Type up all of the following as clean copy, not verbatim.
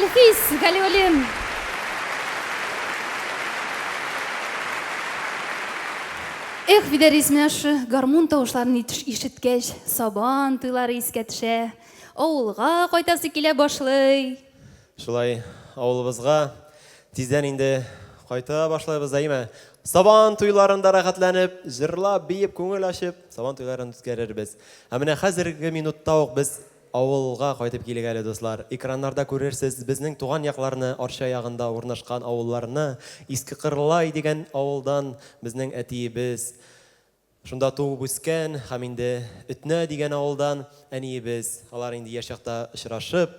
Илфис Галиолин. Эх, видәрис менә шу гармун тавышларын ишеткәч, сабан туйлары искә төшә. Авылга кайтасы килә башлый. Шулай авылыбызга тиздән инде кайта башлайбыз әйме. Сабан туйларында рәхәтләнеп, җырлап, биеп, күңел ачып, сабан туйларын үткәрербез. Ә менә хәзерге минутта ук без авылга кайтып килик әле дуслар. Экраннарда күрерсез безнең туган якларны, арча ягында урнашкан авылларны, Иске Кырлай дигән авылдан безнең әтиебез шунда туып үскән, һәм инде Өтнә дигән авылдан әниебез. Алар инде яшь чакта очрашып,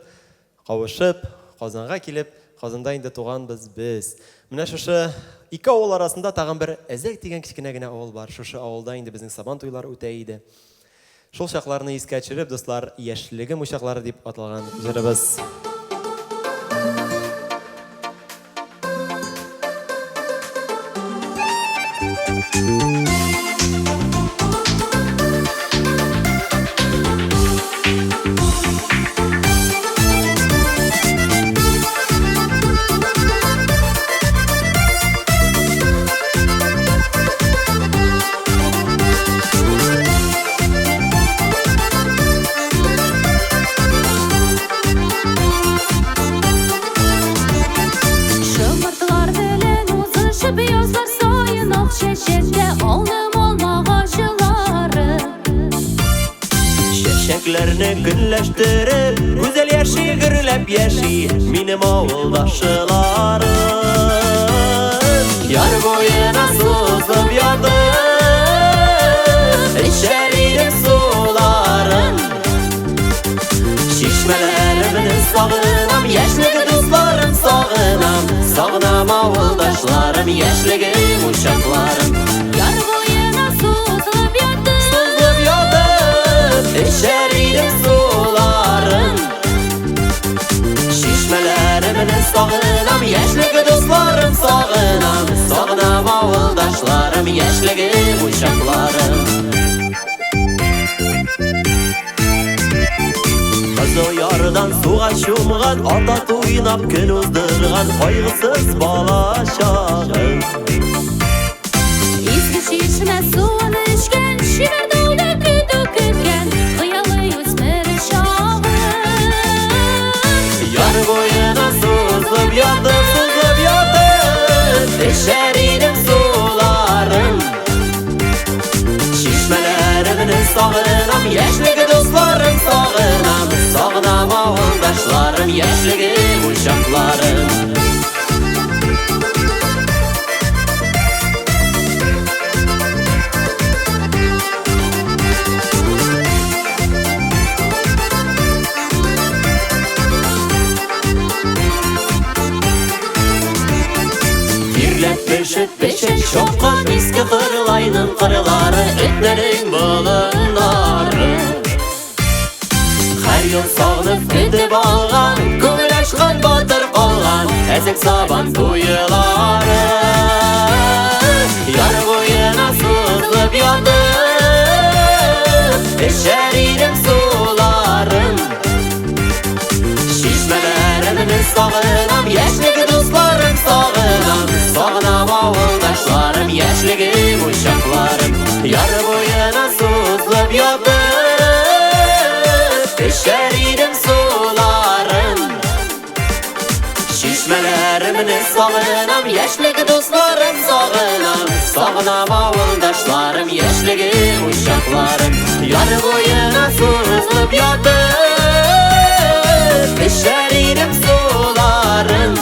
кавышып, Казанга килеп, Казанда инде туганбыз без. Менә шушы ике авыл арасында тагын бер Әзәк дигән кичкенә генә авыл бар. Шушы авылда инде безнең сабан туйлары үтә иде. Шул чакларны искә төшереп, дуслар, яшьлегем учаклары дип аталган җырыбыз. Çiçeklerini günleştirip, güzel yaşı gürlep yaşı, benim avuldaşılarım. Yar boyuna sızıp yatıp, içerim suların. Şişmelerimini sağınam, yaşlık dostlarım sağınam. Sağınam avuldaşlarım, yaşlığım uşaklarım. Yar boyuna sızıp yatıp, İçerim suların. Şişmelerimini sağınam, yaşlık dostlarım sağınam. Sağınam avuldaşlarım, yaşlığım uşaklarım. Kızı yardan suğa şumğan, ata tuynap gün uzdırğan, kaygısız bala şağım. İzgi şişme suını içken, şiver dağda kütü kütken, hıyalı yüzmür şağım. Yar boyuna sızıp yatıp, içerim suların. Şişmelerimini sağınam, yaşlık dostlarım sağınam. Sağınam avuldaşlarım, yaşlığım uşaklarım. Beşik şokkan İskı Kırlay'nın kırıları, Ötne'nin bulunları. Her yıl sağlıp kütüp algan, kömür aşkan batır kalgan, Əzək saban tuyuları. Yar boyuna sızıp yatıp, içerim suların. Şişmelerimini sağınam, yaşlık dostlarım sağınam. Sağınam avuldaşlarım, yaşlığım uşaklarım. Yar boyuna sızıp yatıp, içerim suların. Şişmelerimini sağınam, yaşlık dostlarım sağınam. Sağınam avuldaşlarım, yaşlığım uşaklarım. Yar boyuna sızıp yatıp, içerim suların.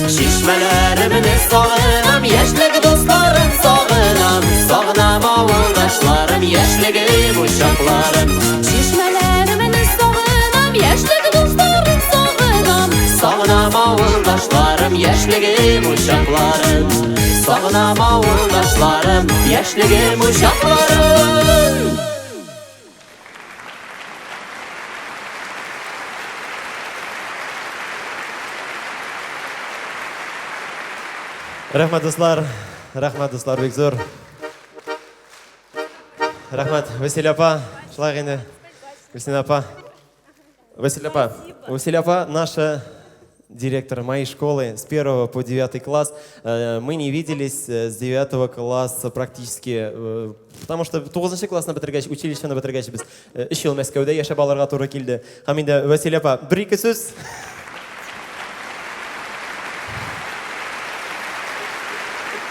Şişmelerimini sağınam, yaşlık dostlarım sağınam. Sağınam avuldaşlarım, yaşlığım uşaklarım. Şişmelerimini sağınam, yaşlık dostlarım sağınam. Sağınam avuldaşlarım, yaşlığım uşaklarım. Sağınam avuldaşlarım, yaşlığım uşaklarım. Рәхмәт дуслар, бик зур. Рәхмәт, Василия апа, шулай инде. Гөлсин апа. Василепа, наша директор моей школы с 1 по 9 класс. Мы не виделись с 9 класса практически, потому что 9 классны бітіргеш, училищені бітіргеш біз 3 жыл Мәскеуде яшап алырға туры келді. Һәм инде Василепа, бір-екі сөз.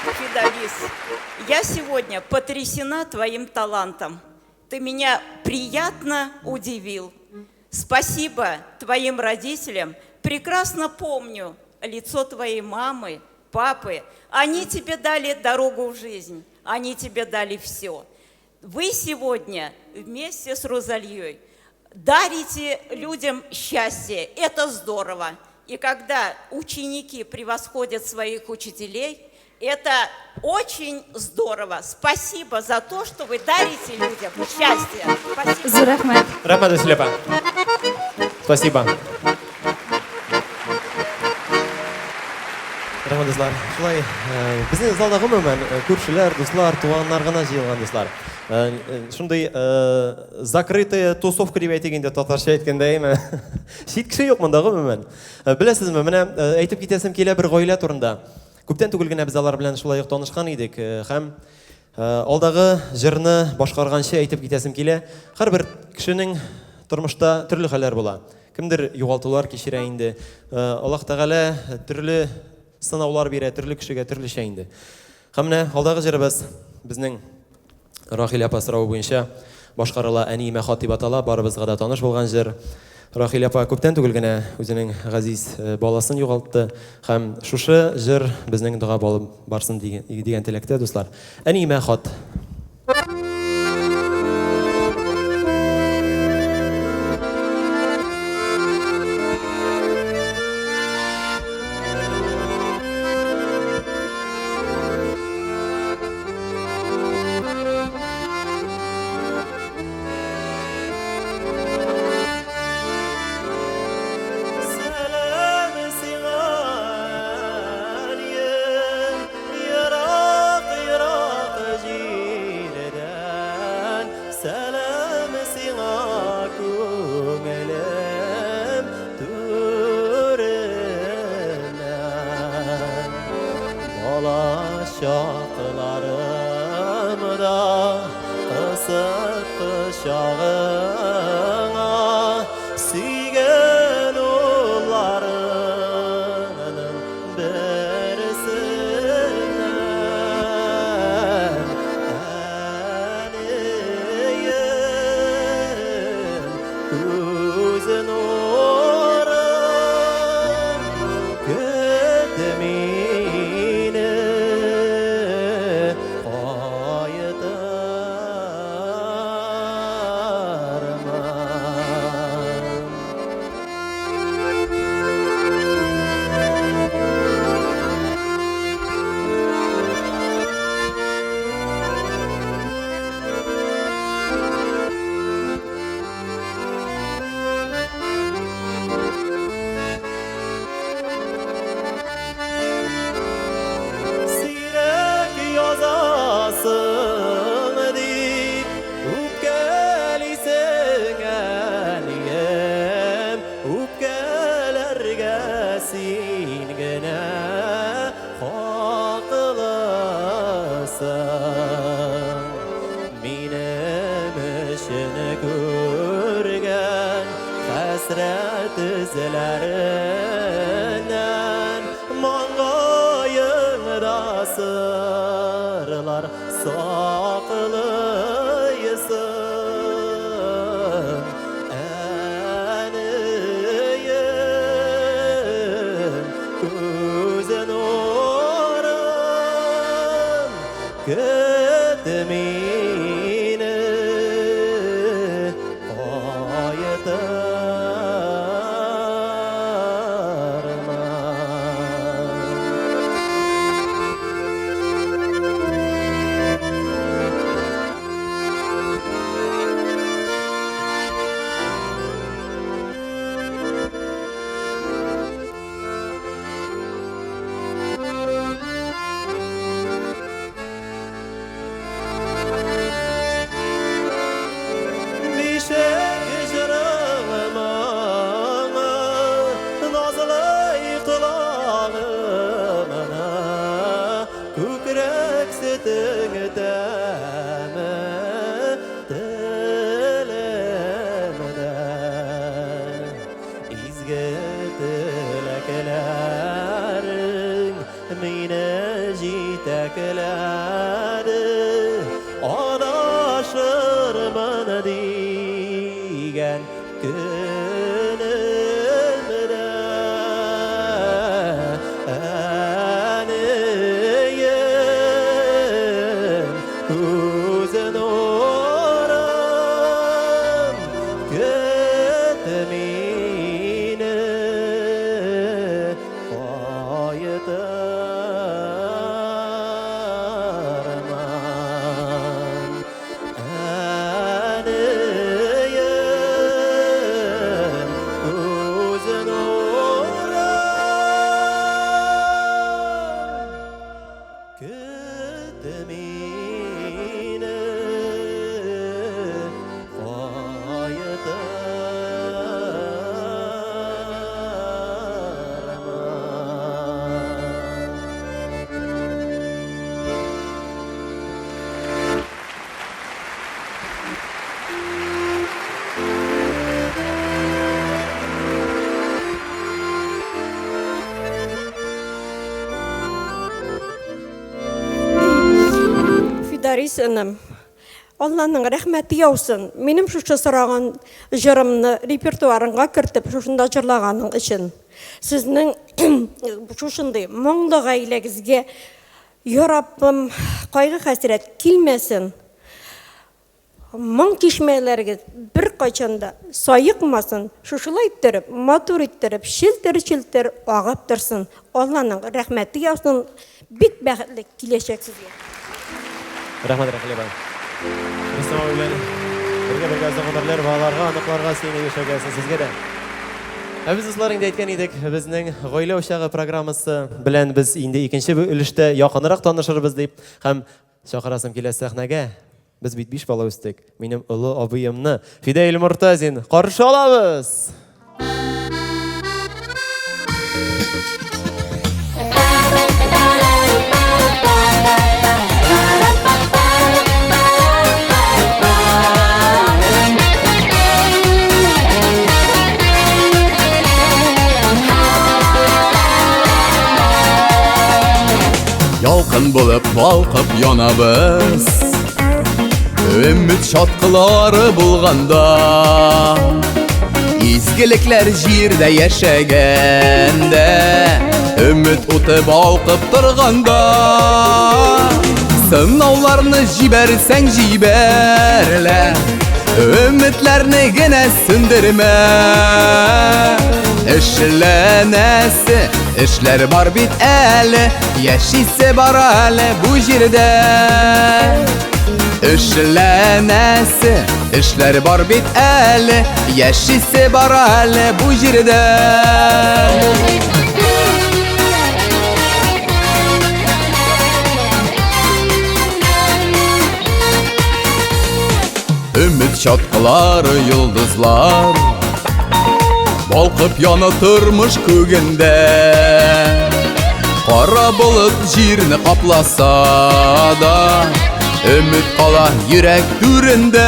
Фидалис, я сегодня потрясена твоим талантом. Ты меня приятно удивил. Спасибо твоим родителям. Прекрасно помню лицо твоей мамы, папы. Они тебе дали дорогу в жизнь. Они тебе дали все. Вы сегодня вместе с Розальей дарите людям счастье. Это здорово. И когда ученики превосходят своих учителей, это очень здорово. Спасибо за то, что вы дарите людям счастье. Спасибо. Зур рахмат. Рахмат, Василепа. Спасибо. Рахмат, достар. Шулай, біздің залда ғымымен көршілер, достар, туғанлар ғана жиылған, достар. Шундай закрытая тусовка деп әйтегенде татарша әйткәндә еме. Шит кеше юк монда ғымымен. Білесізме, менә әйтеп кетесем келе бір ғаилә турында. Күптән түгел генә без алар белән шулай танышкан идек һәм алдағы җырны башкарганчы әйтеп китәсем килә. Һәрбер кешенең тормышта төрле хәлләр була. Кемдер югалтулар кичерә инде. Аллаһ Тәгалә төрле сынаулар бирә, төрле кешегә төрлечә инде. Һәм менә алдагы җырыбыз безнең Рахил апа сорауы буенча башкарыла Әниемә хат дип атала, барыбызга да таныш булган җыр. Рахил апа күптән түгел генә үзенең газиз баласын югалтты һәм шушы җыр безнең дуга булып барсын дигән теләктә, дуслар. Әниемә хат. Фидарис інім, Алланың рәхмәті яусын. Менім шушы сұраған жырымны репертуарыңға кіртіп, шушында жырлағаның үшін. Сізнің шушындай мұңлы ғайләгізге Yorabım qayğı xəsirət kilməsin. Мұң кешмәләргіз бір қайчанда сайықмасын, шушылай тұрып, матур иттіріп, шілтір-шілтір ағап тұрсын. Алланың рәхмәті яусын, бит бәхітлік келешек сізге. Рахмат рәхлебан. Рустам абайлар, бірге азаматтар балаларға, анықларға сені ешәгәсін сізге де. Біз ұсларыңды әйткен едік, біздің ғойлы ошағы программасы білән біз енді екінші үлішті яқынырақ танышырбыз деп, һәм шақырасым келесі сәхнәгә. Біз бит 5 бала өстік. Менің ұлы абыйымны Фидаил Мұртазин қаршы алабыз. Ялқын болып балқып янабыз, үміт шатқылары болғанда, изгіліклер жерде яшәгәндә, үміт уты балқып тұрғанда, сынауларны жибәрсәң жибәрлә, үмітләрне генә сүндермә. Эшләнәсе, эшләр бар бит әле, яшисе бар әле бу җирдә. Эшләнәсе, эшләр бар бит әле, яшисе бар әле бу җирдә. Үміт чаткылары йолдызлар балқып яны тормыш күгендә. Қара болыт җирне капласа да, үміт кала йөрәк түрендә.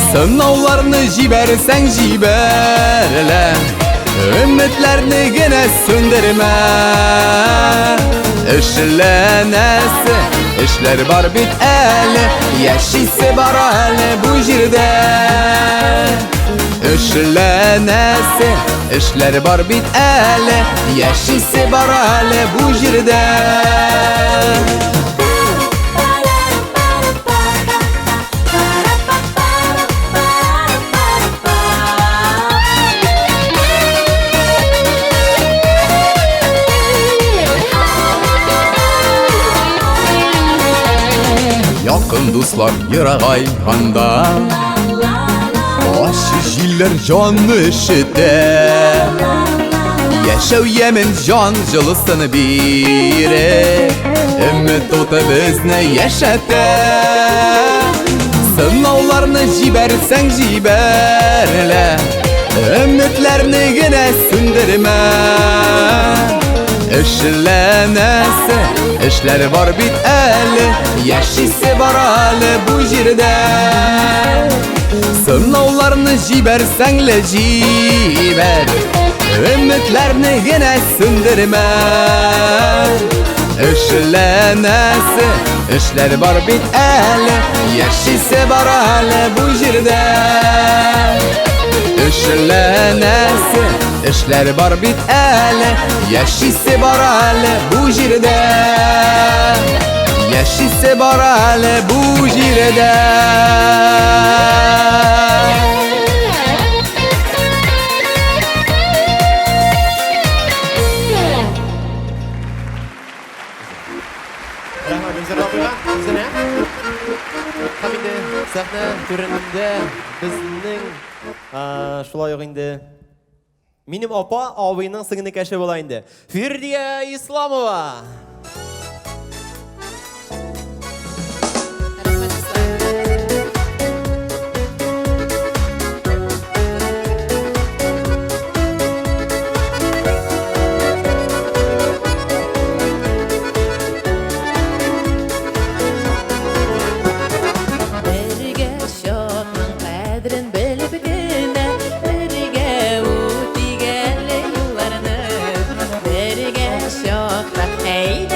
Сынауларны җибәрсәң җибәрлә, үмітләрне генә сүндермә. Эшләнәсе, эшләр бар бит әле, яшисе бар әле бу җирдә. Эшләнәсе, эшләр бар бит әле, яшисе бар әле бу җирдә. Якын дуслар ерагайганда, ачы җилләр җанны ишетә. Яшәү ямин җан җылысын бирә, үмит уты безне яшәтә. Сынауларны җибәрсәң җибәрлә, үмитләрне генә сүндермә. Эшләнәсе, эшләр бар бит әле, яшисе бар әле бу җирдә. Сынауларны җибәрсәң лә җибәр, үмитләрне генә сүндермә. Эшләнәсе, эшләр бар бит әле, яшисе бар әле бу җирдә. Эшләнәсе, эшләр бар бит әле, яшисе бар әле бу җирдә. Яшисе бар әле бу җирдә. Сәхнә түрендә безнең шулай ук инде минем апа абыйның сеңнекәше була инде. Фирдия Исламова. Hey,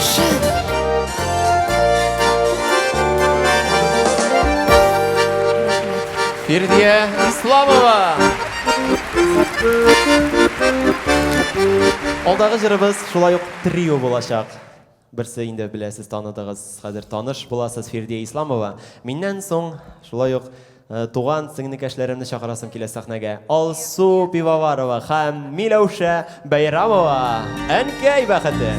каршы. Фирдия Исламова. Алдағы жырыбыз шулай ук трио болашак. Берсе инде беләсез, таныдыгыз, хәзер таныш буласыз Фирдия Исламова. Миннән соң шулай ук туган сеңнекәшләремне чакырасым килә сәхнәгә. Алсу Пивоварова һәм Миләүшә Бәйрамова. Әнкәй бәхете.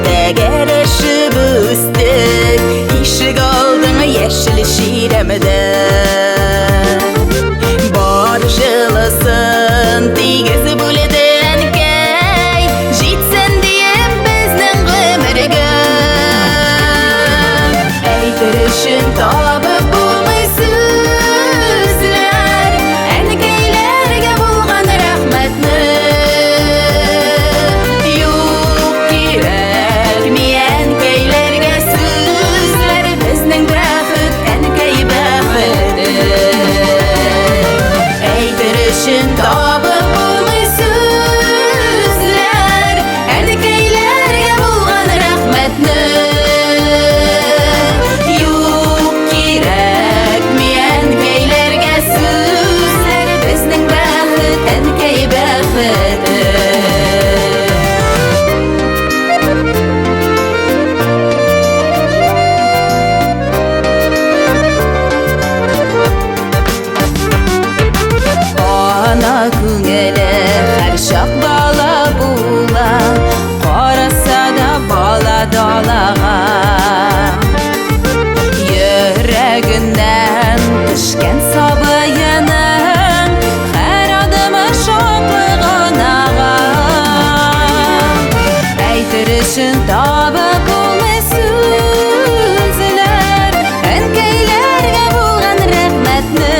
Təgərəşib üstük İşıq aldın yeşil şirəmədə Barjılısın tigiz bülədən kəy Jitsən deyib bizdən qömərgə Eytirişin tabı bulmaysızlar Ənkəylərgə bulğan rəhmətni Tabı bulmaysızlar Ənkəylərgə bulğan rəhmətni Yox kirəkmi ənkəylərgə sözlər Bizning bəxit ənkəy bəxiti Ana күңеле һәр шақ бала була Қараса да бала далаға Йөрәгеннән төшкән сабыйының Һәр адымы шатлык анаға Әйтер өчен табып булмый сүзләр Әнкәйләргә булган рәхмәтне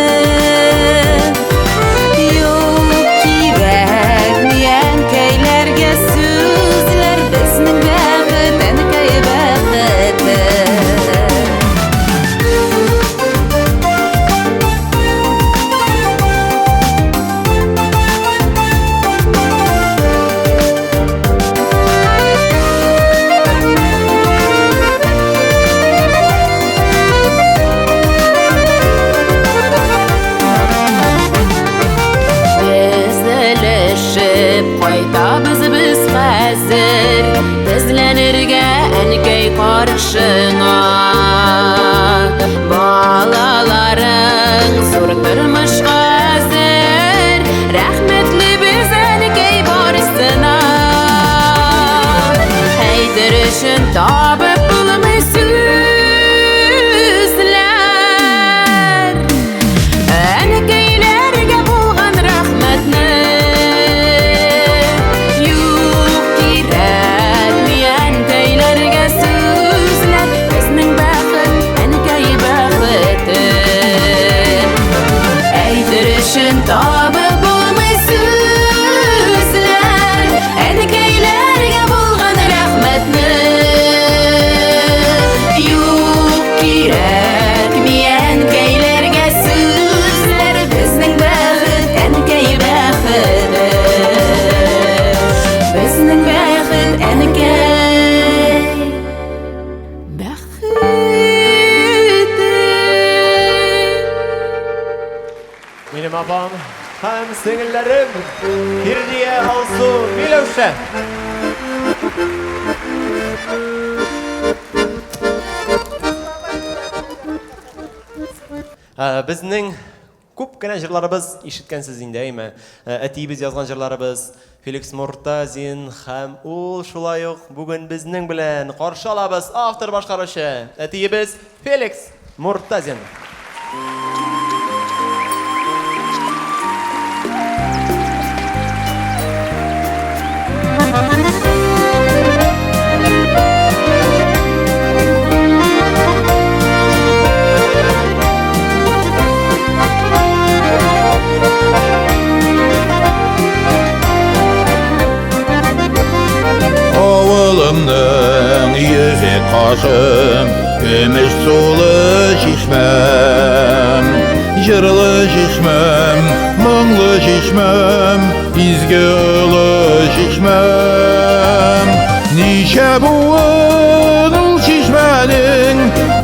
Кайтабыз без хәзер Тезләнергә әнкәй каршыңа Балаларың зур тормышка әзер Рәхмәтле без әнкәй барысына Әйтер өчен табып булмый сүзләр Әнкәйләргә булган рәхмәтне Табы булмый сүзләр Әнкәйләргә булган рәхмәтне Юк кирәкми әнкәйләргә сүзләр Безнең бәхет әнкәй бәхете Безнең бәхет әнкәй бәхете Минем апам һәм сеңелләрем Фирдия, Алсу, Миләүшә. Безнең күп кенә җырларыбыз ишеткәнсез инде, әйме? Әтиебез язган җырларыбыз Феликс Муртазин һәм ул шулай ук бүген безнең белән каршы алабыз автор башкаручы әтиебез Феликс Муртазин. башым, көмеш сулы шишмем. Жырлы шишмем, мұңлы шишмем, изге ұлы шишмем. Нише буын ул шишменің,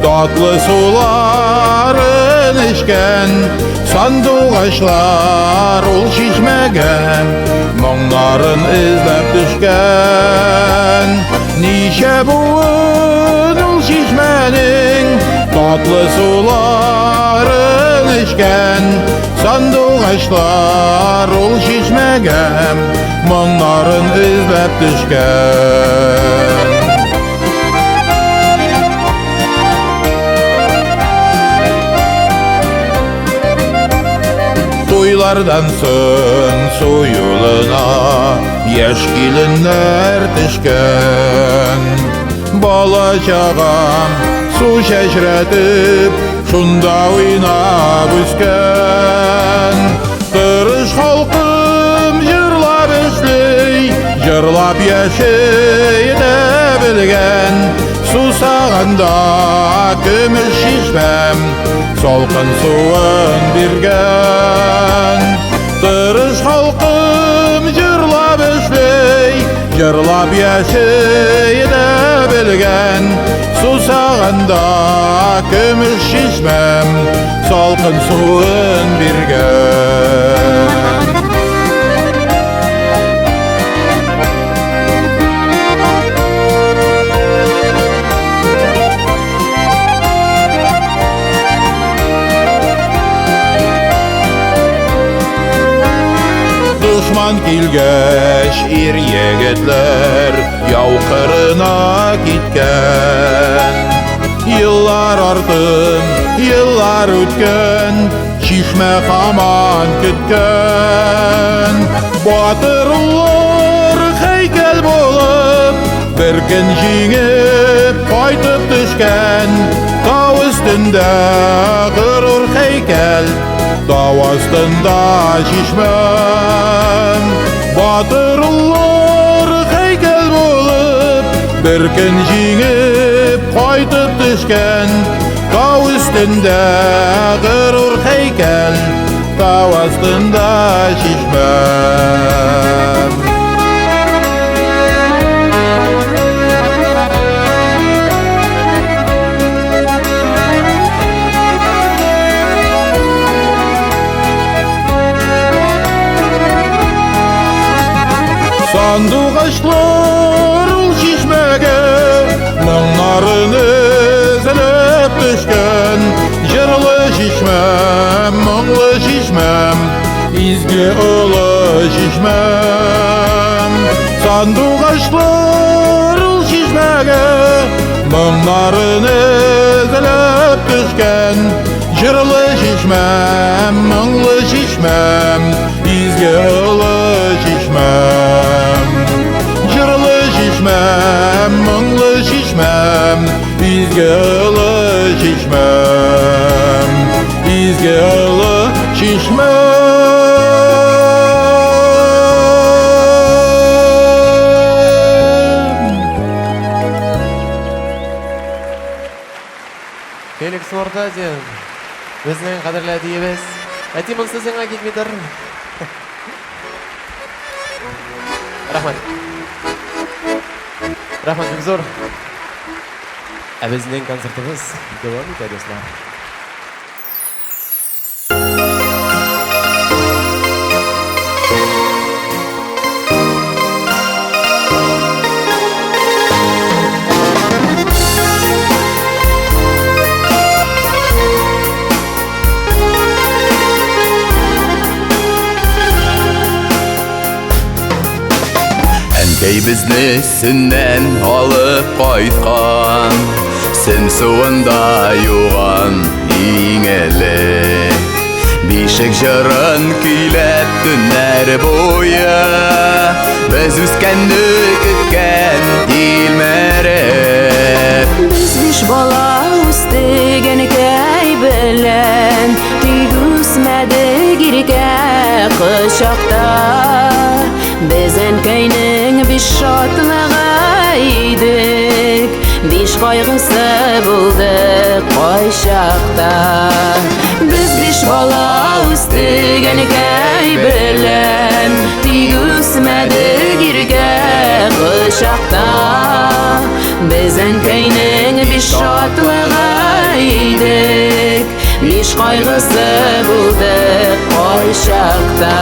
татлы суларын ішкен, сандуғашлар ул шишмеген, мұңларын ізлеп düşкен. Нише буын ул шишменің, татлы суларын ішкен, сандуғашлар ул шишмеген, мұңларын ізлеп düşкен. Toylardan so'ng so'yuluna yaş kelinlar tishgan. Bola chaqam suv shashratib shunda o'ynab o'sgan. Tirish xalqim yig'lab esli, yig'lab yashayda bilgan. Susaganda көмеш шишмем, солқын суын берген. Тырыш халқым жырлап өшпей, жырлап яшейді білген. Сусағанда көмеш шишмем, солқын суын берген. Düşman kilgeç ir yigitler yav qırına gitken. Yıllar ardın, yıllar ötken, şişme kaman kütken. Batırlar heykel bolup, bir gün jingip qaytıp düşken. Tağ üstünde gırır heykel, dağ astında şişmem. Batırlar heykel bolup, bir gün jingip qaytıp düşken. Dağ üstünde gırır heykel, dağ astında şişmem. Sandуғашлар ул шишмеге, мұңларын үзіліп düşкен. Жырлы шишмем, мұңлы шишмем, изге ұлы шишмем. Sandуғашлар ул шишмеге, мұңларын үзіліп düşкен. Жырлы шишмем, мұңлы шишмем, изге ұлы шишмem. Жырлы шишмем, мұңлы шишмем, изге ұлы шишмем, изге ұлы шишмем. Феликс Мортазин, біздің қадірлі әдейіміз. Әти мұнсы сыңа кетмедір. Рахмат. Рахмат, бек зор. Біздің концертіміз давам етеді достар. Әнкәй безне сөннән алып кайтқан, сөн суында юган иң эле. Бишек җырын көйләп төннәр буе, без үскәнне көткән илмәреп. Biz биш bala үстек әнкәй белән, тик үсмәдек иркә кочакта. Biz әнкәйнең биш шатлыгы идек, биш кайгысы булды кайчакта. Без биш бала үстек әнекәй белән, тик үсмәдек иргә кочакта. Без әнкәйнең биш шатлыгы идек, биш кайгысы булды кайчакта.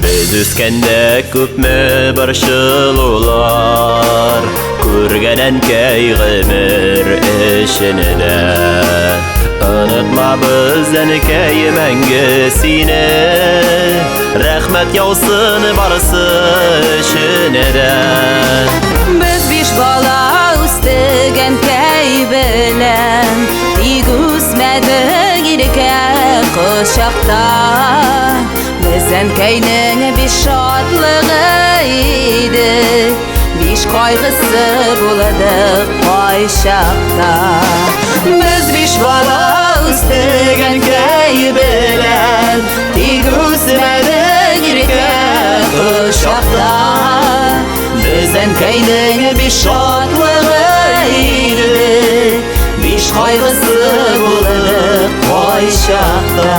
Biz üskende күпме борчылулар, күргәнен кәй гомер эшенә. Онытмабыз әнекәй мәңге сине, рәхмәт яусын барысы эшенә дә. Без биш бала үстек әнкәй белән, тик үсмәдек иркә кочакта. Без әнкәйнең биш шатлыгы иде, биш кайгысы булды кайчакта. Без биш бала үстек әнкәй белән, тик үсмәдек иркә кочакта. Без әнкәйнең биш шатлыгы иде, биш кайгысы булды кайчакта.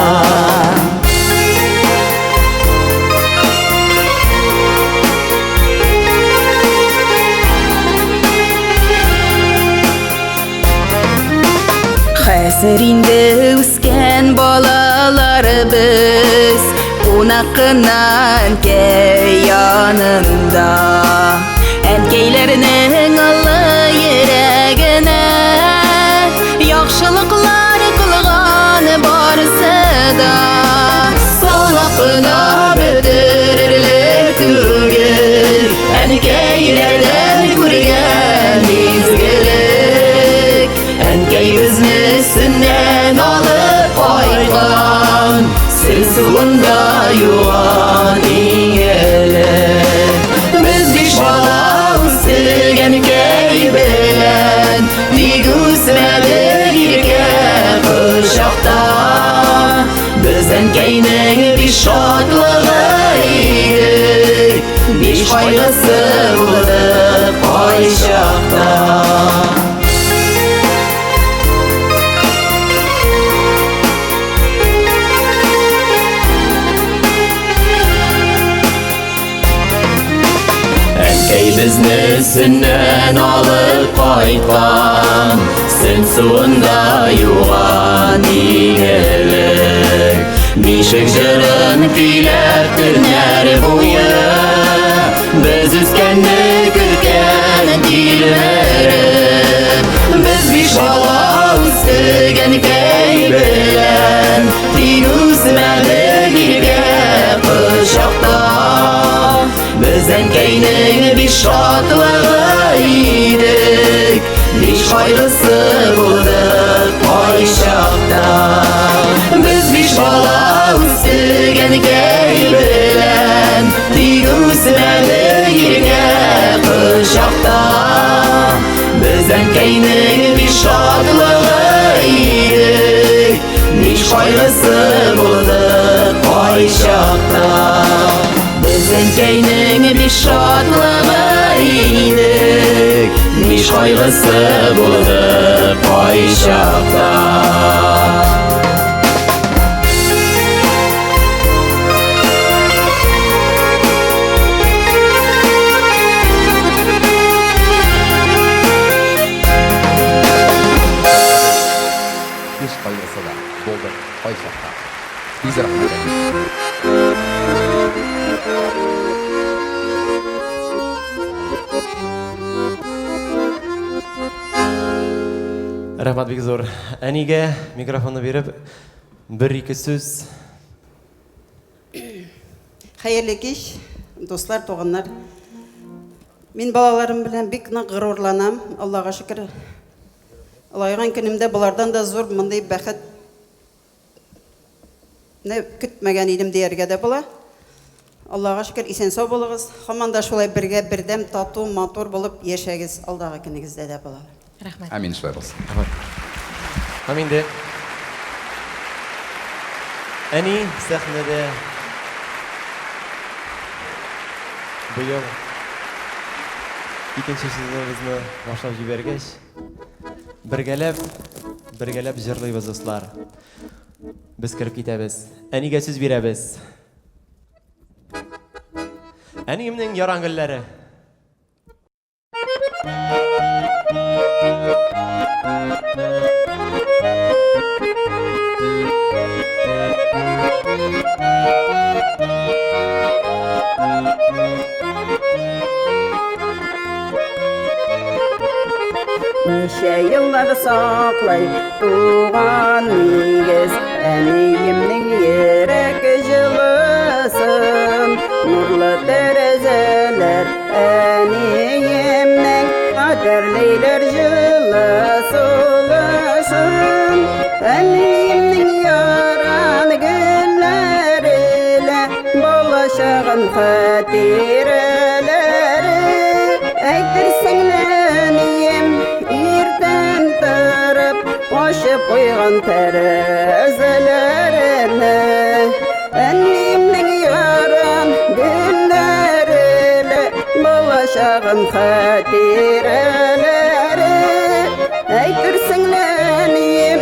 Хәзер инде үскән балаларыбыз, кунакына әнкәй янында. Әнкәйләрнең аллы йөрәгенә яхшылыклар кылган барысы да. Салакына бетерерлек түгел, әнкәйләрдән күргән изгелек. Әнкәй безне сөннән алып кайткан, сен суында юган иңеле. Без биш бала үстек әнкәй белән, тик үсмәдек иркә кочакта. Без әнкәйнең биш шатлыгы идек, биш кайгысы булды кайчакта. Әнкәй безне сөннән алып кайткан, сөн суында юган иңелек. Бишек җырын көйләп көннәр буе, без үскәнне көткән тилмәреп. Без биш бала үстек әнкәй белән, тик үсмәдек иркә кочакта. Без әнкәйнең биш шатлыгы идек, биш кайгысы булды кайчакта. Без биш бала үстек әнкәй белән, тик үсмәдек иркә кочакта. Без әнкәйнең биш шатлыгы идек, биш кайгысы булды кайчакта. Без әнкәйнең биш шатлыгы идек, биш кайгысы булды кайчакта. Биш кайгысы да булды кайчакта. Biz рәхмәт. Рәхмәт бик зур. Әнигә микрофонны биреп, бер-ике сүз. Хәерле кич, дуслар, туганнар. Мин балаларым белән бик нык горурланам. Аллага шөкер. Алайган көнемдә булардан да зур мондый бәхет не көтмәгән идем дияргә дә була. Аллага шөкер, исән-сау булыгыз. Һаман да шулай бергә бердәм, тату, матур булып яшәгез. Алдагы көнегездә дә була. Рәхмәт. Амин шулай булсын. Һәм инде Әни сәхнәдә быел икенче сезоныбызны башлап җибәргәч, бергәләп җырлыйбыз, дуслар. Без кереп китәбез. Әнигә сүз бирәбез. Әниемнең яран гөлләре. Неше еллар саклай туган нигез, әниемнең йөрәк җылысын. Нурлы тәрәзәләр әниемнең кадерлейләр җылы сулышын. Әниемнең яран гөлләре, балачагын хатирәләре. Әйтерсең әнием иртән торып, ачып куйган тәрәзәләрне. Әниемнең яран гөлләре, балачагын хатирәләре. Әйтерсең әнием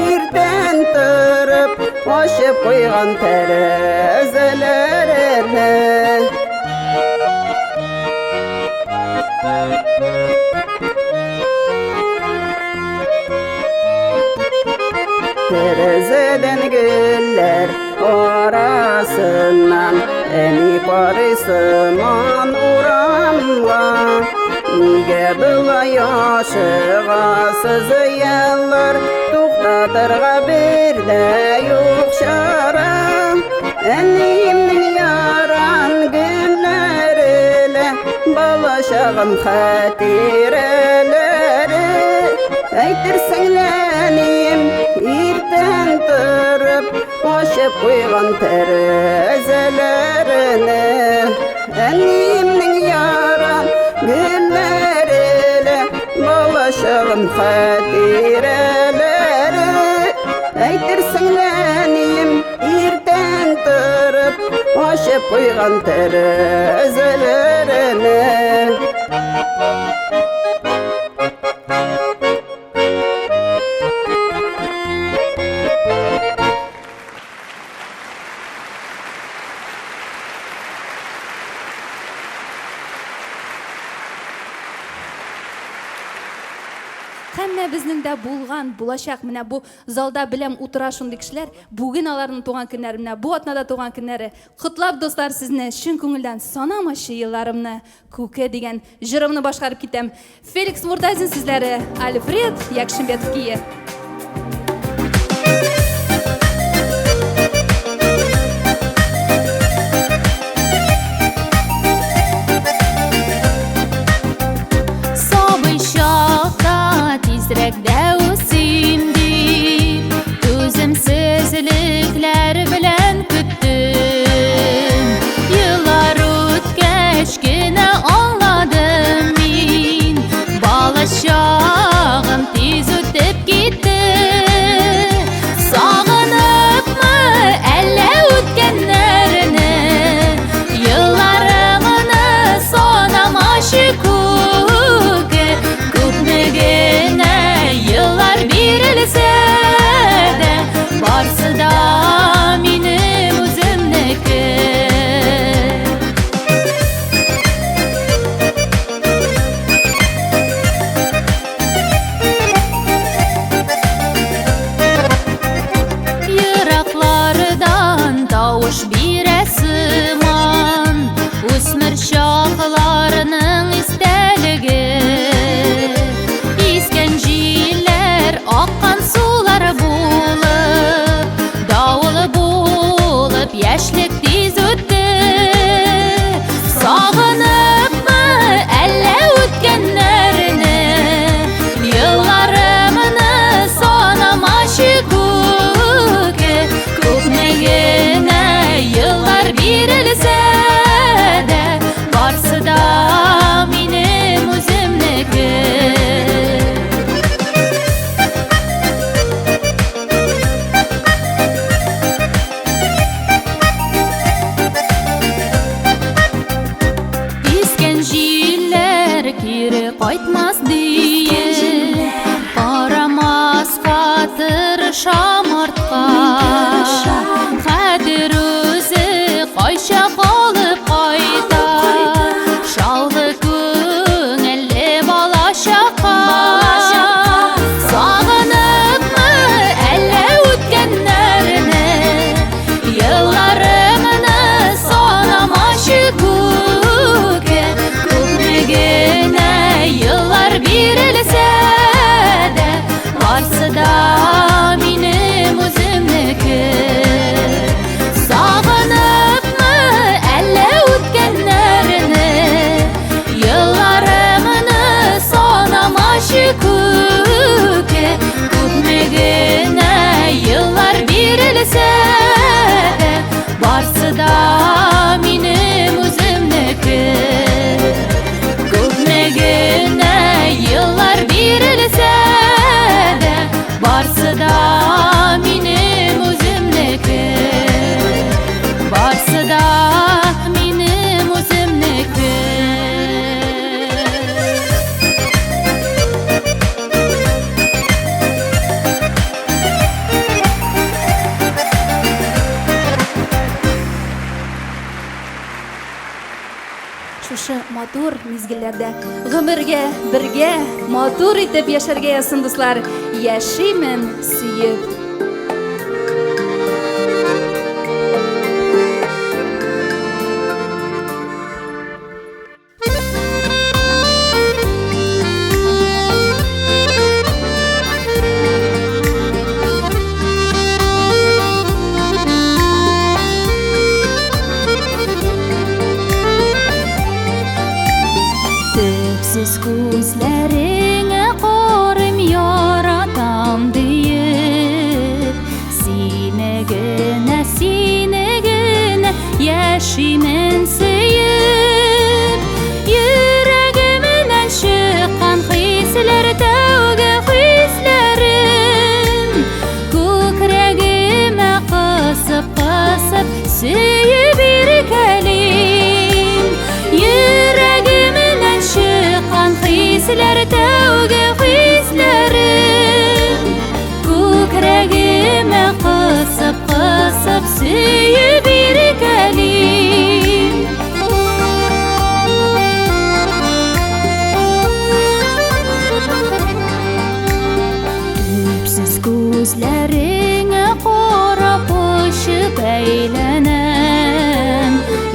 иртән торып, ачып куйган тәрәзәләрне. Тәрәзәдән гөлләр арасыннан әни карый сыман урамга. Нигә болай ашыгасыз яллар, туктатырга бер дә юк чара. Әниемнең яран гөлләре, балачагым хатирәләре. Әйтерсең әнием иртән торып, ачып куйган тәрәзәләрне. Әниемнең яран гөлләре, балачагым хатирәләре. Әйтерсең әнием иртән торып, ачып куйган тәрәзәләрне. Һәммә безнең дә булган, булачак менә бу залда беләм утыра шундый кешеләр. Бүген аларның туган көннәре, менә бу атнада туган көннәре. Котлап, достар, сезне чын күңелдән санамашы елларымны, күке дигән җырымны башкарып китәм. Феликс Муртазин сүзләре, Альфред Якшинбетов кие. Түземсезлекләр белән көттем. Еллар үткәч кенә аңладым мин, балачагым тиз үтеп китте. қайтмас дейін қарамасқа тырышам артқа қадір өзі қайша қалып қайта шалғы көңілі балашаққа сағынып мы әлі өткенлеріне yıllarımını sanamaşı köke Köpmegene yıllar birilse de varsa da benim özümneki Sağınıp mı elle ötkenlerini yıllarımını sanamaşı köke Köpmegene yıllar birilse de varsa da benim özümneki Köpmegene yıllar birilse de varsa da benim özümneki varsa da benim özümneki Шушы матур мизгилләрдә гомергә бергә матур итеп яшәргә ясын дуслар, яшимен сөеп. Төпсіз көзләріңе қарым яратам дейіп Сені гіне яшимен сөйіп Йөрәгімнән шыққан хисләр тәуге хисләрім Көкрәгемә қысып сөйіп иркәлим Йөрәгемнән шыққан хисләр тәуге хисләрім Көкрәгемә қысып сөйіп иркәлим Төпсіз көзләріңе қарап ұшып әйләнәм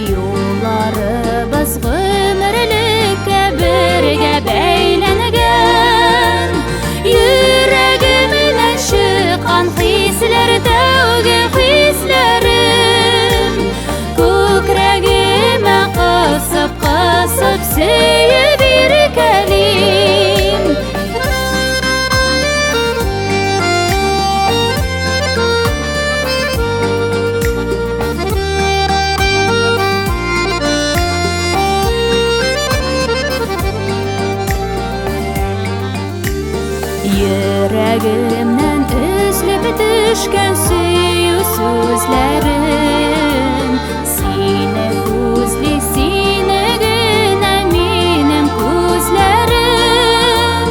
Юлларыбыз ғүмірліккә бірге бәйләнген Йөрәгемнән шыққан хисләр тәуге хисләрім Көкрәгемә қысып сөйіп иркәлим Йөрәгемнән үзлеп төшкән сөю сүзләрем Сине күзли, сине генә минем күзләрем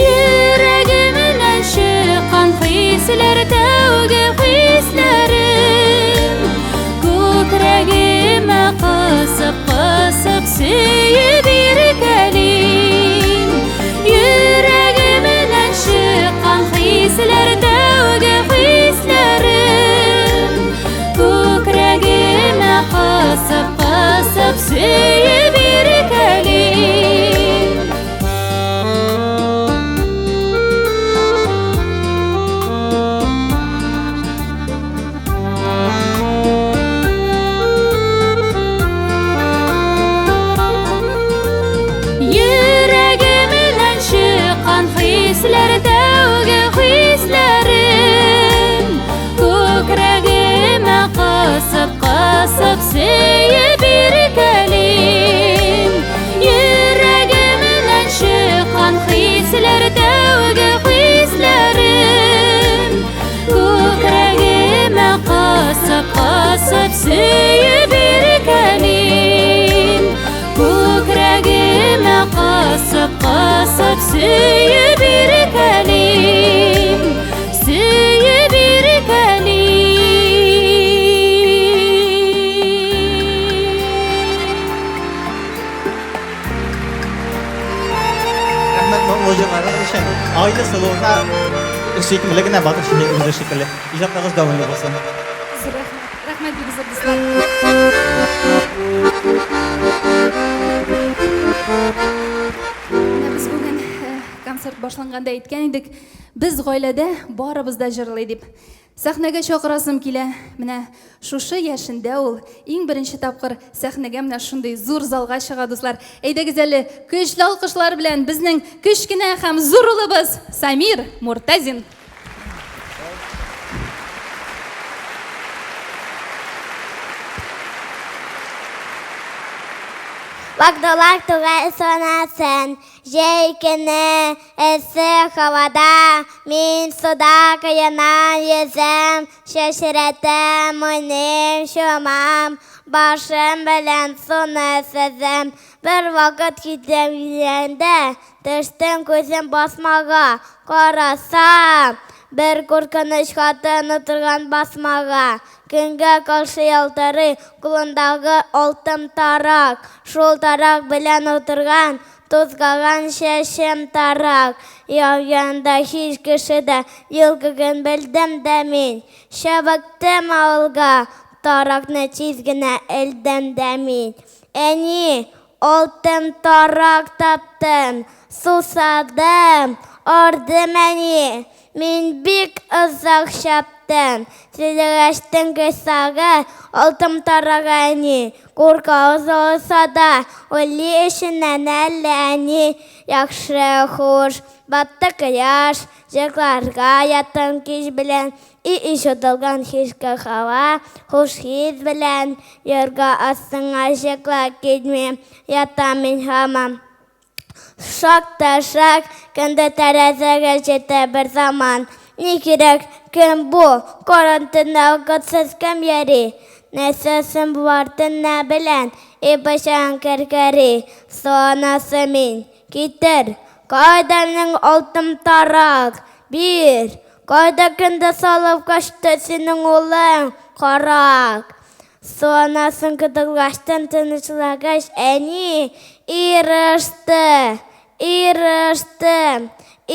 Йөрәгемнән шыққан хисләр тәуге хисләрем Күкрәгемә қысып сөйіп иркәлим Йөрәгемнән шыққан хисләр тәуге хисләрем mucizeleri için aile salonuna şekilli gene batır şimdi özü şekilli. İcatlarınız devamlı olsun. Rahmet бик зур дуслар. Biz bugün konsert boshlanganda aytgan edik. Biz oilada baribizda jırlay deb. Sahnaga chaqirasım kela. Mana shu yashinda ul eng birinchi topqir sahnaga mana shunday zo'r zalga chiqa do'stlar. Aydagiz ali kuchli olqishlar bilan bizning kichkina ham zo'r o'g'limiz Samir Murtazin. Vaqdolar tug'ay sonasin, jeykini esi havada, men suda qiyanan yezim, shashiratim o'ynim shumam, boshim bilan suvni sezim, bir vaqt ketganda, tishdim ko'zim bosmaga, qarasam, bir qo'rqinch xotin o'tirgan bosmaga, kunga qarshi yaltiri, qo'lindagi oltin taroq, shul taroq bilan o'tirgan, to'zg'agan shashim taroq, yog'ganda hech kishida yo'qligin bildim-da men, shabakdim olga, taroqni chizgina ildim-da men, eni oltin taroq topdim, susadim, ordi meni, men bek uzoq shapdim, silashdim ko'saga, oltin tarog'ani, qo'rqoq olsada, o'li ishinan allani, yaxshi xush, batta quyosh, jiqlarga yatim kech bilan, ishotilgan hechga havo, xush hid bilan, yerga ostinga jiqlar ketmay, yatamin hamam. Şakta şak, kendi teraziga jeti bir zaman. Ne kerak, kim bu? Karantinda vaqtsiz kim yeri? Nesasim vardı ne bilen, başan kirkari. Sonası men, getir. Qaydamning oltin taroq. Bir, qayda kunda solib qochdi sening o'g'ling qaroq. Sonasın gıdıqlaşdan tinçlagach, eni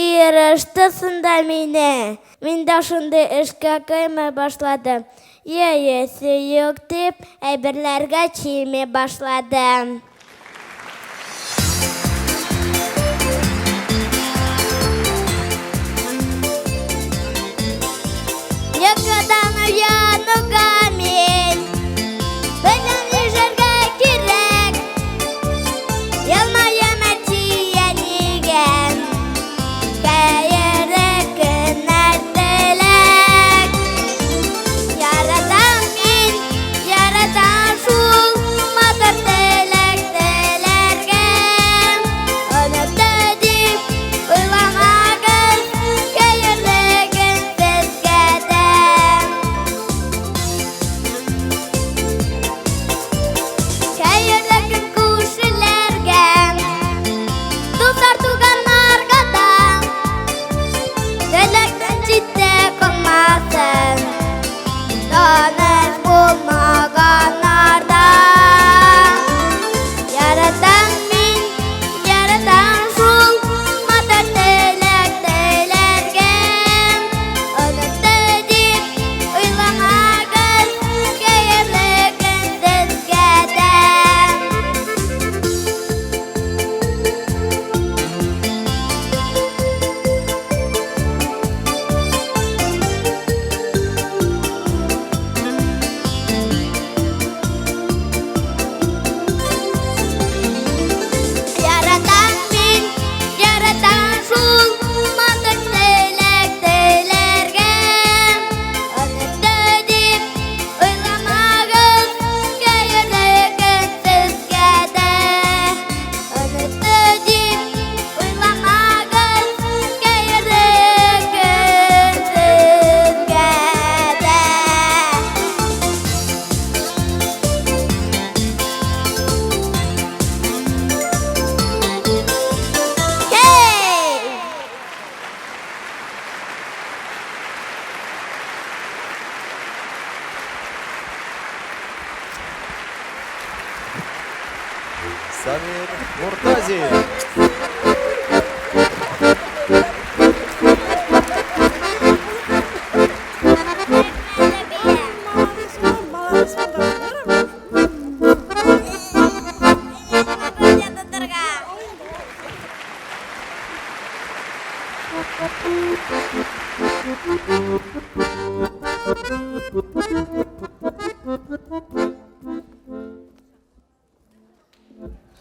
erishdi sunda meni. Menda shunday ishga qo'ymay boshladim. Yeyesi yo'q deb aybirlarga chilmay boshladim. Yakadan uyanuga men bilan yasharga kerak. Yalmayam atiyanigan qayerda kunlar tilak. Yaradan men, yaradan shul motor tilak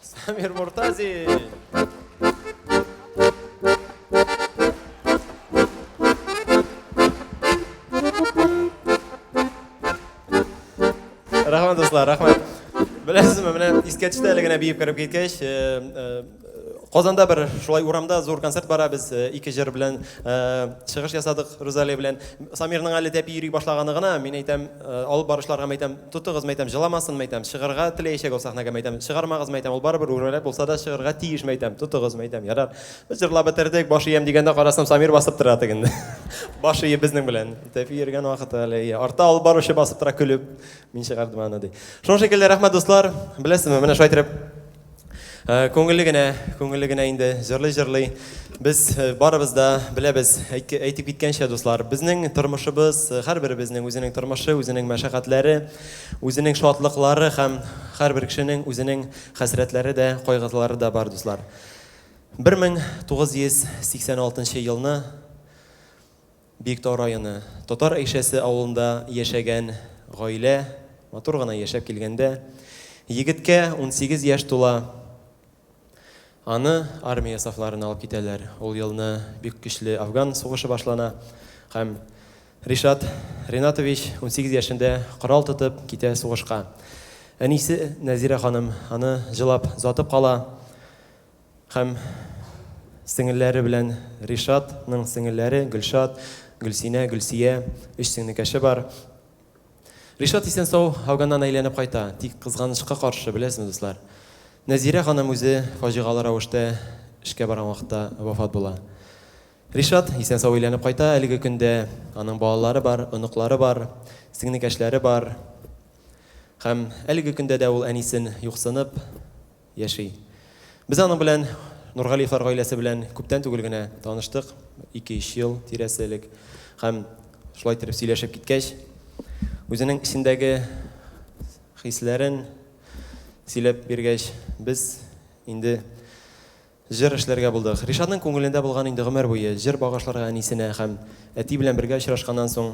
Samir Murtazi. Rahmat dostlar, rahmat. Bilasizmi, mana esga tushdi haligina biyib kirib ketgach, Qozonda bir shulay uramda zo'r konsert baramiz. Ikki jir bilan chiqish yasadik Ro'zali bilan. Samirning hali tepi yuriy boshlaganligini men aytam, olib borishlarga aytam, tutig'iz aytam, jilamasin aytam, shiqirga tilashak o sahnaga aytam, shiqarmag'iz aytam, ol baribir o'ralab bo'lsa-da shiqirga tiyish aytam, tutig'iz aytam. Yarar. Biz jirlab bitirdik, boshi yem deganda qarasam Samir bosib turadi endi. Boshi bizning bilan. Tepi yurgan vaqt hali orta olib borishi bosib tura kulib, men shiqardim ana dey. Shunday shekilli rahmat do'stlar. Bilasizmi, mana shu aytirib ko'ngilligina endi jirli biz boribizda bilamiz aytib ketgancha do'stlar bizning turmushimiz har birimizning o'zining turmushi o'zining mashaqqatlari o'zining shodliqlari ham har bir kishining o'zining hasratlarida qayg'ularida bor do'stlar 1986-yilni Bektor rayoni Totor Ayshasi avulida yashagan oila motorg'ana yashab kelganda yigitga 18 yosh to'la Аны армия сафларына алып китәләр. Ул елны бик көчле Афган сугышы башлана. Һәм Ришат Ринатович 18 яшендә корал тотып китә сугышка. Әнисе Назира ханым аны җылап затып кала. Һәм сеңелләре белән Ришатның сеңелләре Гөлшат, Гөлсинә, Гөлсия, өч сеңнекәше бар. Ришат исән-сау Афганнан әйләнеп кайта. Тик кызганычка каршы беләсезме дуслар? Назира ханым үзе фаҗигалы рәвештә эшкә барган вакытта вафат була. Ришат исән-сау әйләнеп кайта, әлеге көндә аның балалары бар, оныклары бар, сеңнекәшләре бар. Һәм әлеге көндә дә ул әнисен юксынып яши. Без аның белән Нургалиевлар гаиләсе белән күптән түгел генә таныштык, 2-3 ел тирәселек. Һәм шулай итеп сөйләшеп киткәч, үзенең исендәге хисләрен сөйләп биргәч, без инде җыр эшләргә булдык. Ришатның күңелендә булган инде гомер буе җыр багышларга әнисенә һәм әти белән бергә очрашканнан соң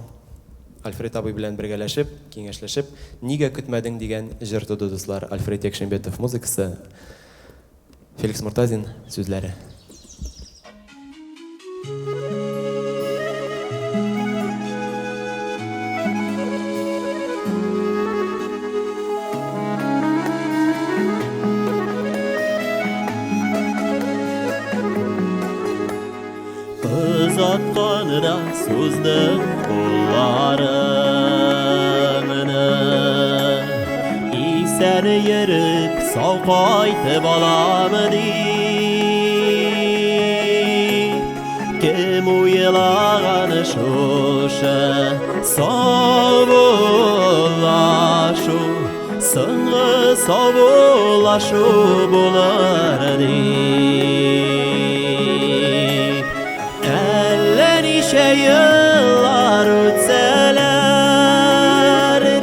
Альфред абый белән бергәләшеп, киңәшләшеп, нигә көтмәдең дигән җыр туды дуслар. Альфред Якшембетов музыкасы, Феликс Муртазин сүзләре. Uzatqanıda suzdım kollarımını İsen yerip sağ qaytib alamı deyip Kim uyulağanı şuşa savullaşu Sınğı savullaşu bular deyip Nice yıllar ötseler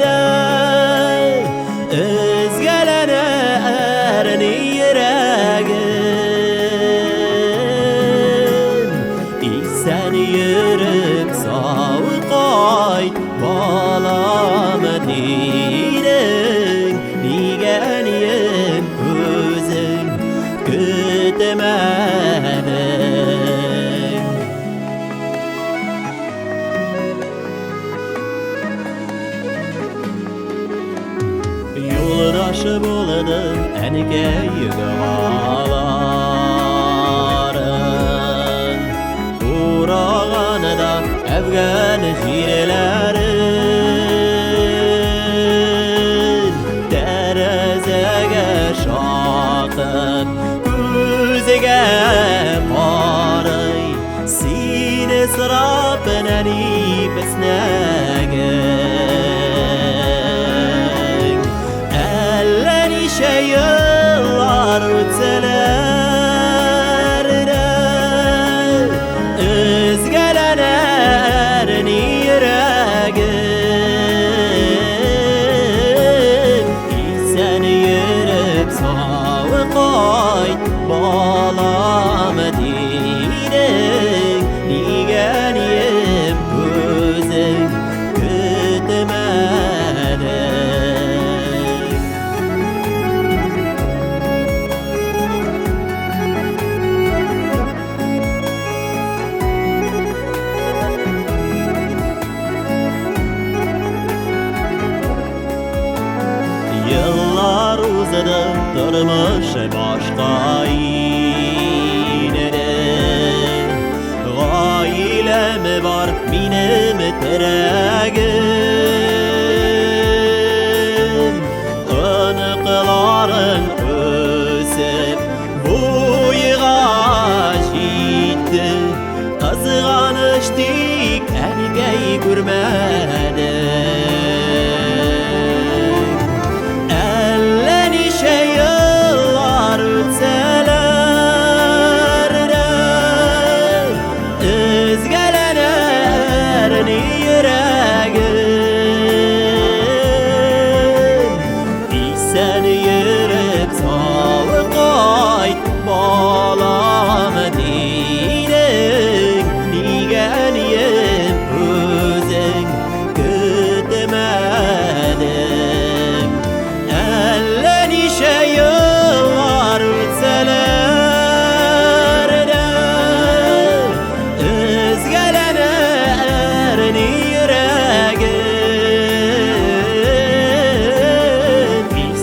de özgelene erni yüreğim İsen yürüp sağ qayt balamı dirin Digeniyim özün kütmedin Yoldaşı buldum enike yığılarım Urağanı da Afgan jirlerin Terezege şakıp Gözege parıy Sine sırapın enip esnegin Yıllar ötse Durmuş başka inere Gailem var benim teregim Anıkların ösüp boyuğa gitti Kızganıştık erkeği görmedik Ellen işe yıllar ötseler de Özgelener yüreğim Sen yürüp sağlık ayt bağlam diyerek Nigeniyim özün gütmedim Ellen işe yıllar ötseler de Özgelener yüreğim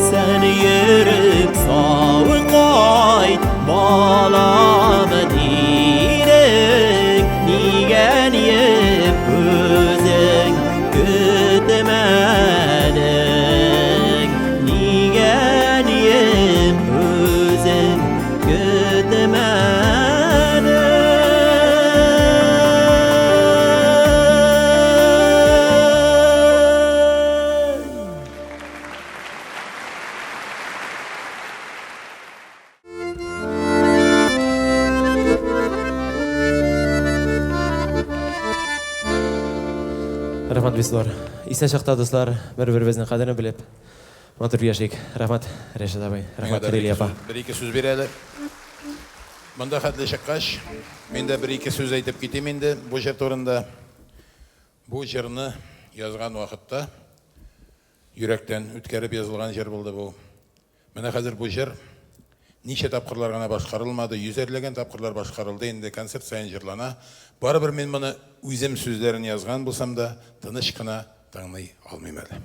Sen yürüp sağlık ayt bağlam diyerek Nigeniyim özün gütmedik Nigeniyim özün gütmedik Рахмат бисвар. Исән чакта дуслар, бер-беребезнең кадерен белеп, матур яшик. Рахмат Рәшит абай, рахмат Рили апа. Бір-екі сөз берелі. Мұнда хәтлі шыққаш, мен де бір-екі сөз айтып кетем енді. Бұл жер турында, бұл жерні yazған уақытта жүректен өткеріп жазылған жер болды бұл. Міне қазір бұл жер неше тапқырлар ғана башқарылмады, yüzерлеген тапқырлар башқарылды, енді концерт сайын жырлана. Барыбір мен мұны өзім сөздерін yazған болсам да, тыныш қана таңдай алмайым әлі.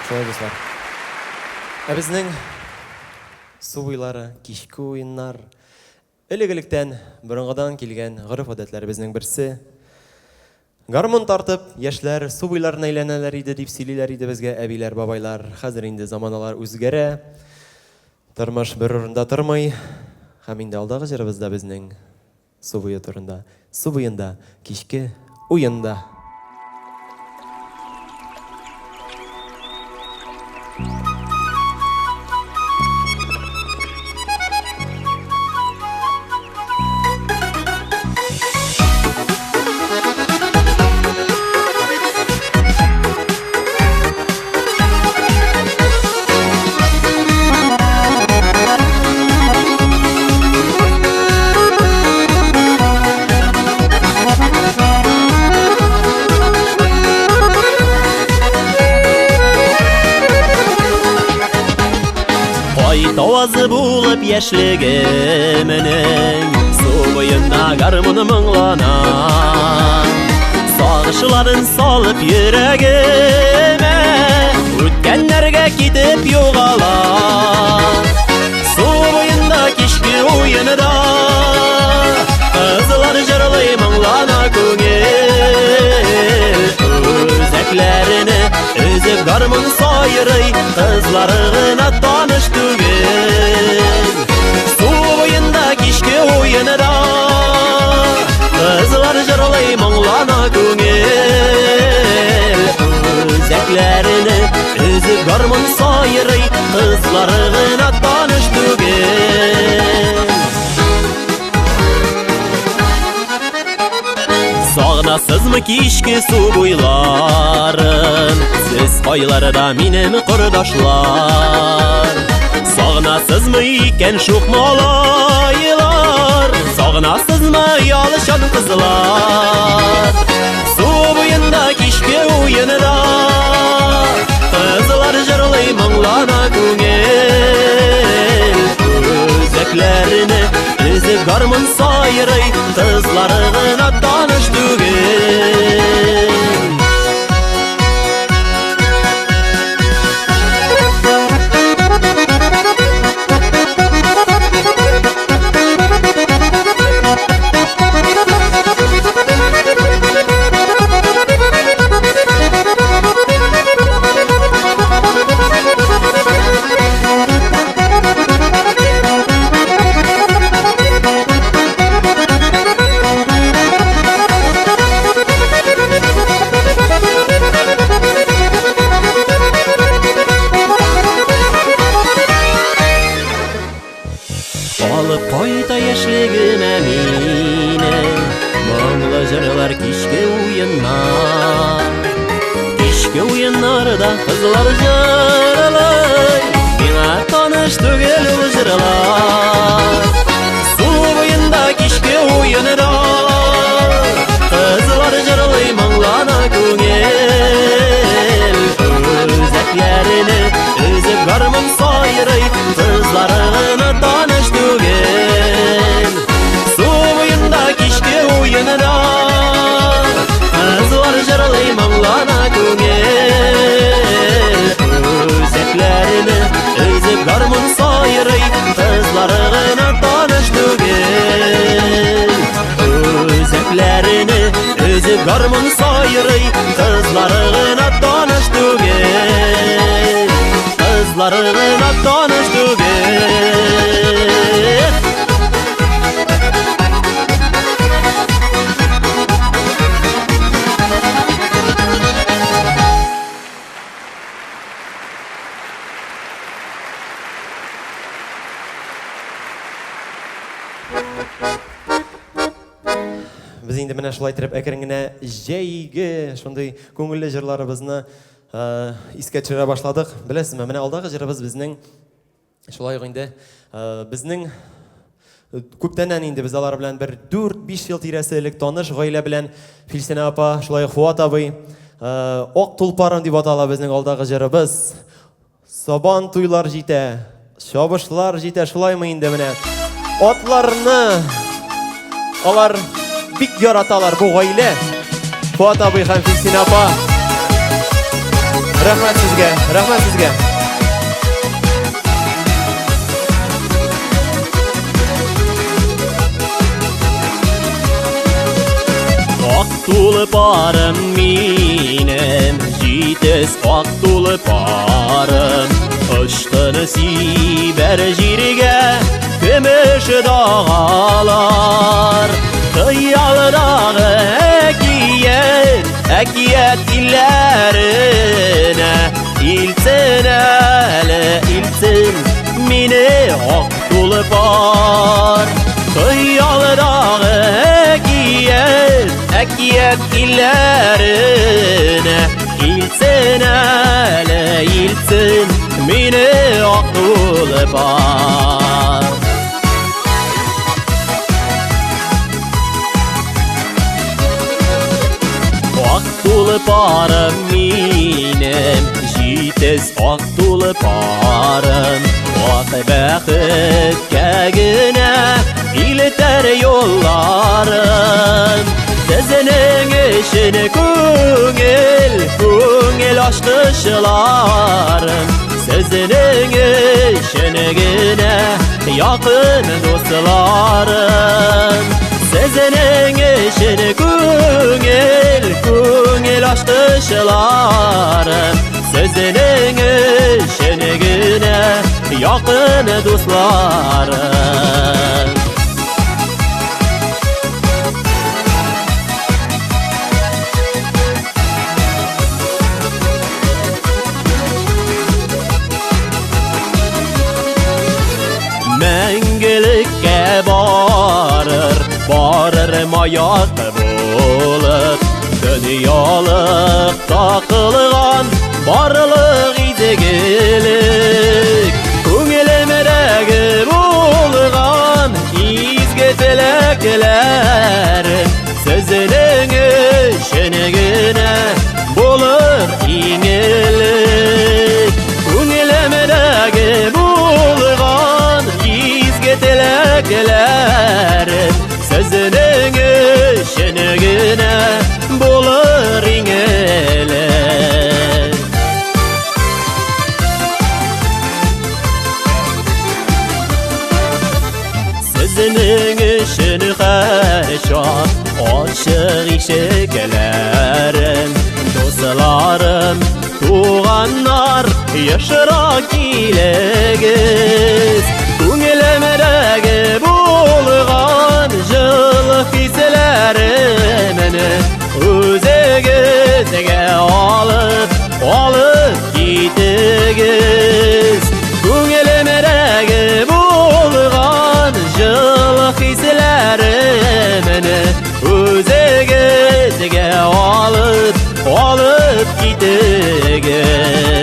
Шулай дуслар. Безнең су буйлары, кичке уеннар, элек-электән борынгыдан килгән гореф-гадәтләребезнең берсе. Гармон тартып, яшьләр су буйларына әйләнәләр иде дип сөйлиләр иде безгә әбиләр, бабайлар. Хәзер инде заманалар үзгәрә. Тормыш бер урында тормый. Һәм инде алдагы җырыбызда безнең су буе турында, су буенда, кичке уенда. Тавазы булып яшьлегемнең су буенда гармон моңлана Сагышларын салып йөрәгемә үткәннәргә китеп югала Су буенда кичке уенда кызлар җырлый моңлана күңел Үзәкләренә өзеп гармон сайрый кызлары гына таныш түгел Су буенда кичке уенда кызлар җырлый моңлана күңел Үзәкләренә өзеп гармон сайрый кызлары гына таныш түгел Сагынасызмы кичке су буйларын Сез кайларда минем кордашлар Сагынасызмы икән шук малайлар Сагынасызмы ялышан кызлар Су буенда кичке уенда Кызлар җырлый моңлана күңел Үзәкләренә өзеп гармон сайрый Кызлары гына таныш түгел kızlar jırlay Mina tanış tügel ul jırlar Su boyunda kişke uyunura Kızlar jırlay manglana köngel Özeklerini üzüp garmın sayray Kızlarını tanış tügel Su boyunda kişke uyunura Kızlar jırlay manglana köngel Özeklerini üzüp garmın sayray Kızlarını tanış tügel Özeklerini üzüp garmın sayray Kızlarına tanış tügel Kızlarına tanış tügel Biz инде менә шулай итеп әкрен генә җәйге шундый күңелле җырларыбызны искә төшерә башладык. Беләсезме, менә алдагы җырыбыз безнең шулай ук инде безнең күптәннән инде без алар белән бер 4-5 ел тирәсе элек таныш гаилә белән Фильсәнә апа, шулай ук Фуат абый, Ак тулпарым дип атала безнең алдагы җырыбыз. Сабан туйлар җитә, чабышлар җитә, шулаймы инде менә. Атларны алар бик яраталар бу гаилә. Фуат абый һәм Фильсәнә апа. Рәхмәт сезгә, рәхмәт сезгә. Ак tulparım minem, җитез ак tulparım. Ыштыны сибәр җиргә, көмеш дағалар. Кыялдагы әкият илләренә, илтсен әле, илтсен мине ак tulpar. Кыялдагы әкият илләренә, илтсен әле, илтсен мине ак tulpar. Ак tulparım minem, җитез ак tulparım. Ак бәхеткә генә илтәр юлларым. Сезнең өчен күңел ачкычларым. Сезнең өчен генә якын дусларым. Сезнең өчен күңел ачкычларым. Сезнең өчен генә якын дусларым. Мәңгелеккә барыр маяк булып, дөньялык такылган барлык изгелек. Күңелемдәге булган изге теләкләрем сезнең өчен генә булыр иңелек. Күңелемдәге булган изге теләкләрем сезнең өчен генә булыр иңелек. Сезнең өчен һәрчак ачык ишекләрем, дусларым, туганнар, яшырак килегез. Күңелемдәге булган җылы хисләремне үзегезгә алып китегез. Күңелемдәге булган җылы хисләремне үзегезгә алып китегез.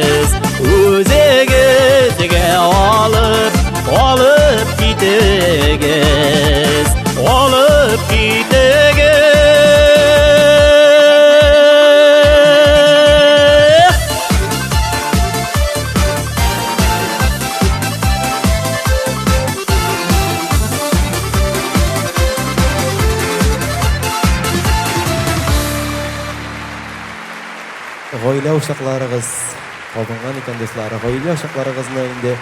гаилә ушакларыгыз калдынган икән дуслар. Гаилә ушакларыгызны инде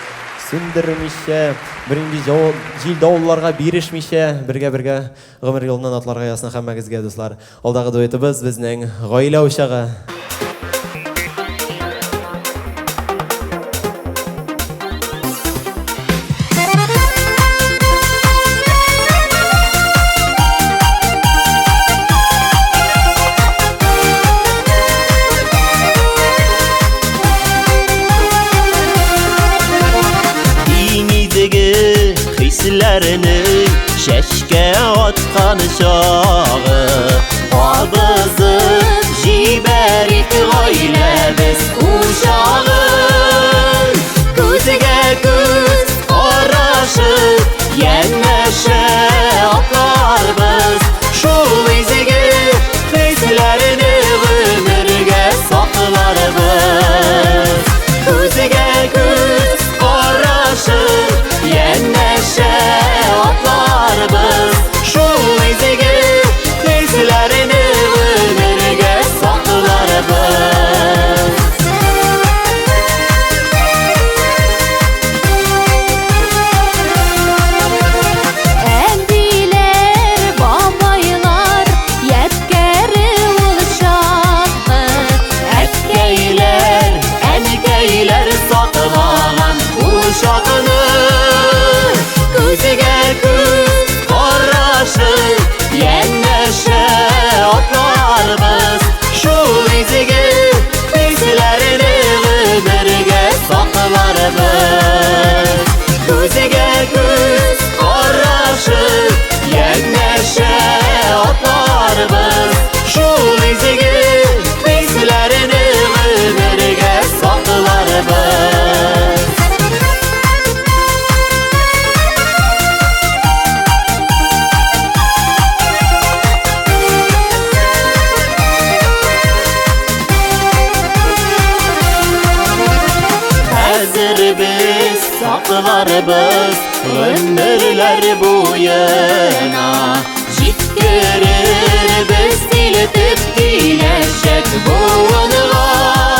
сүндермичә, бернинди җил давылларга бирешмичә, бергә гомер юлыннан атларга ясны һәммәгезгә дуслар. Алдагы дуэтыбыз безнең гаилә ушагы. Hislerini şeşke atkan çağı Abızı jiberik gailemiz uşağı Gözüge göz araşıp yenmeşe atlar biz Şu izigi hislerini ömürge saklar biz Gözüge göz araşıp yenmeşe atlar biz Şu izigi hislerini ömürge saklar biz Emdiler, babaylar, yetkeri ulşağı Ekkeyler, enkeyler saklanan uşağını Gözüge göz karaşıp yenmeşe atlar biz Şu izigi hislerini ömürge saklar biz Gözüge göz karaşıp yenmeşe atlar biz Şu izigi hislerini ömürge saklar biz Hazır biz saklarız ömürler boyuna Jitkirir biz diletip dileşek boğunğa